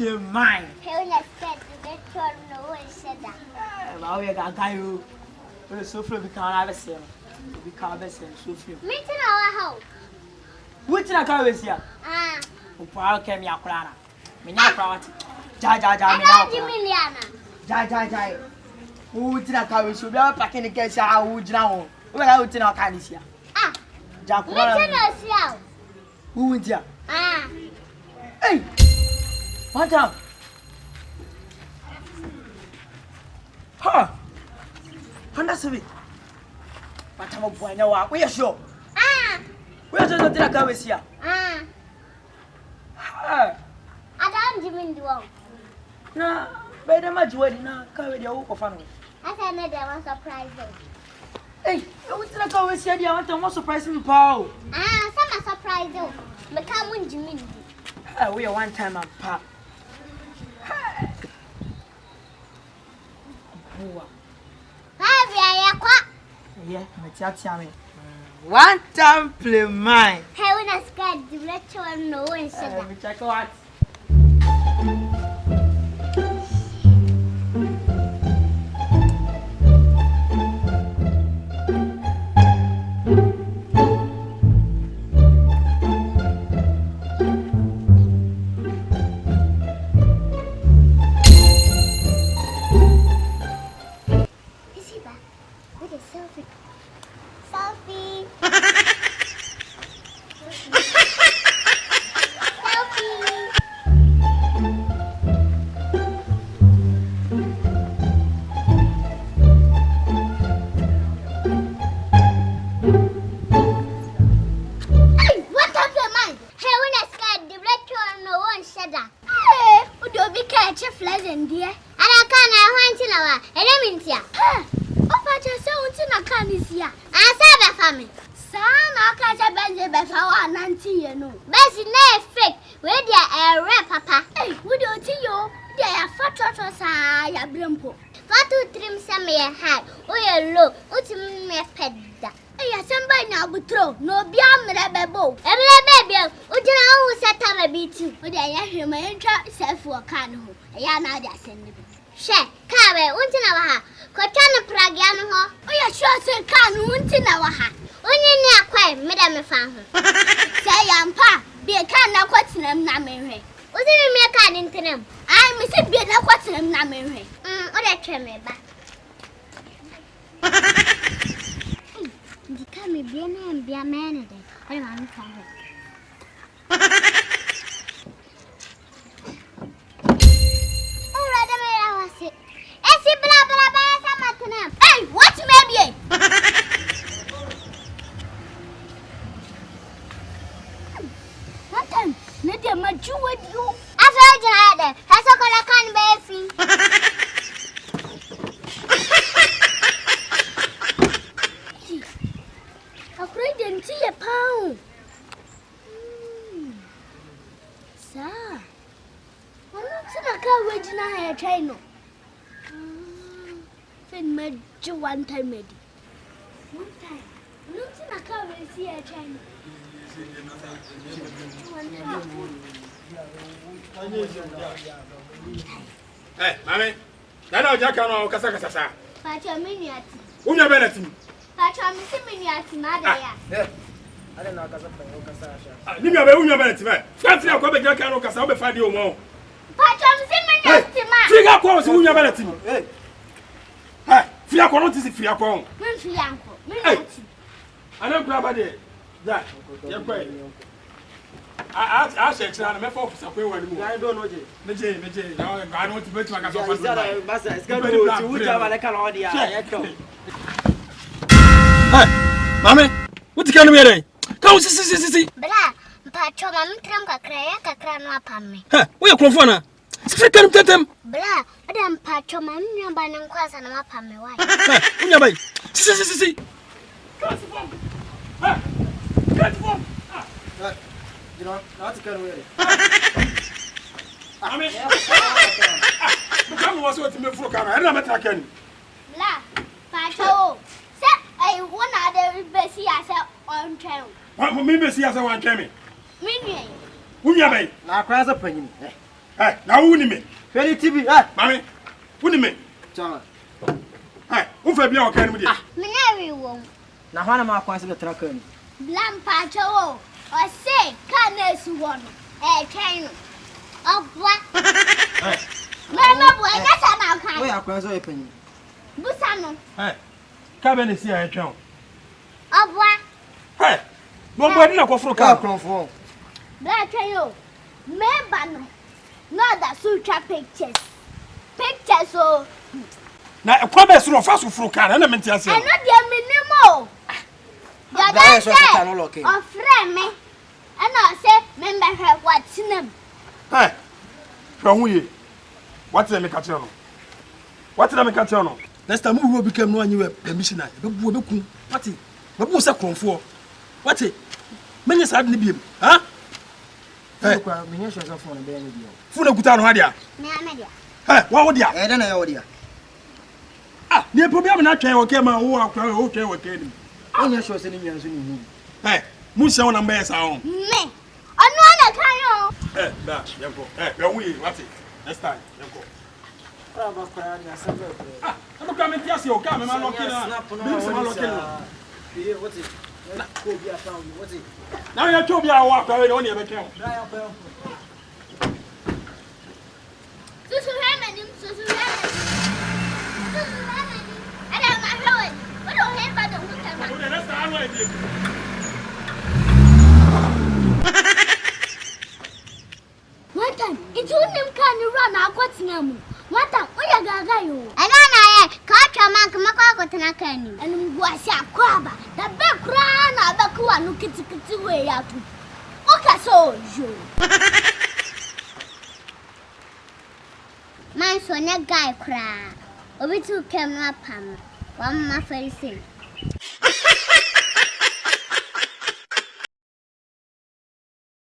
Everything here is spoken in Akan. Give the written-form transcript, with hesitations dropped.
play mine. Hey, let's get the turn no and said that. Now we got guy who so free we can't have a sale. We can't have a sale so free. Meet in our house. Which I can't miss here. Ah, who proud came your crana. Mina proud. Ja. Who did I carry so we are packing the case out who drown. Where out in our candies here. Ah, Jack, who went here? ah, Hey, one time. Huh? Understand it? But I'm a boy now. We are sure. ah, We are just not going to here. ah. Ah, I don't even do. nah, better much wedding now. Carry the whole family. I said, no, there was a surprise. Hey, you want to go and see the amount of more surprising power? Ah, some surprise. Become when Jimmy. We are one time and pop. Yeah, my chat, one time play mine. Hey, when I scared, the lecturer no and said that. Check out. Hey, Mammy, now Jack on Casacasa. Pacha Miniati. Unya Benetti. Pacha Miniati, Mother. I don't know Casasa. Unya Benetti. Fancy I'll come back on Casaba Fadio more. Pacha Miniati. Figure calls Unya Benetti. Hey, Fiacon is Fiacon. I don't grab it. That, you're quite. I said, I'm a officer. I don't know. I don't want to bet my gas. It's going to Mammy, what can we do? Come see. Blah, Pacha, I'm Tramka Craya, Crano upon me. We are Crofona. Speak of them. Blah, Madame Pacha, my number and quas and up on my wife. Unabai. See. You know, not to get away. I mean, come was what to me for camera. I'm not talking. La, Pacho, set a one other Bessie as on channel. What will me see as I want came in? Minion. Unabai. Now, cross a penny. Hey, now who ni me? Very TV. Ah, Mami. Who ni me? Chama. Hey, who fe bia o kan mu dia? Me na we wo. Na hwana ma kwan se betra kan. Blam pacho. O say kan na su wo no. Twen no. Obwa. Hey. Mama bo anya sa na kan. We akwan so yepanyi. Busa no. Hey. Ka be ne si a twen. Obwa. Hey. Mo bo di na ko furu Ka ka. kronfo. Bla twen yo. Me ba no. No da su twa pictures. Pictures so. Na kwa be suru fa so furu ka na me ntia se. Eno dia minimo. Bla so ta no loke. O friend me. Eno say member hwe watinam. Hey. Hwe hu ye. What me ka tell no? What did I make tell no? Next time we will become no anywhere permission na. Be bu obeku. What? Be bu se kronfo. What? Menye sad ne biem. Ha? Hey, kwa menye so so phone be ni bio. Fu na guta no ha dia. Me amedia. Hey, wa wo dia? Da na ye wo dia. Ah, ne problem na twen wo ke ma wo akwa wo twen wo ke ni. Onye so se ni nyan so ni hu. Hey, mu se wona mba yesa ho. Me. Onu ana kan yo. Eh, da, yanko. Eh, be hu ye, what? Next time, yanko. Ora ba kwa ni asabe. Ah, am ka me tiase o ka me ma no ke na. Bi se ma lo ke no. Biye woti. Na ko bi afa woti. Na ya to bi a wo akwa we no ne be ken. Da ya kwa. Susu hema ni susu hema. Susu hema ni. Ada ma hwe. What do he ba do hukama? O de next time no e bi. Watan, itu nim kan run akwatina mu. Watan, oya gaga yo. Ana na ye, ka twa man kuma kwa akwatina kan ni. Enu buasi akwaba. Da be kra na be kwa no kitikiti we ya tu. Oka so yo. Man so ne guy kra. Obi tu kem na pam. Wa ma feri se.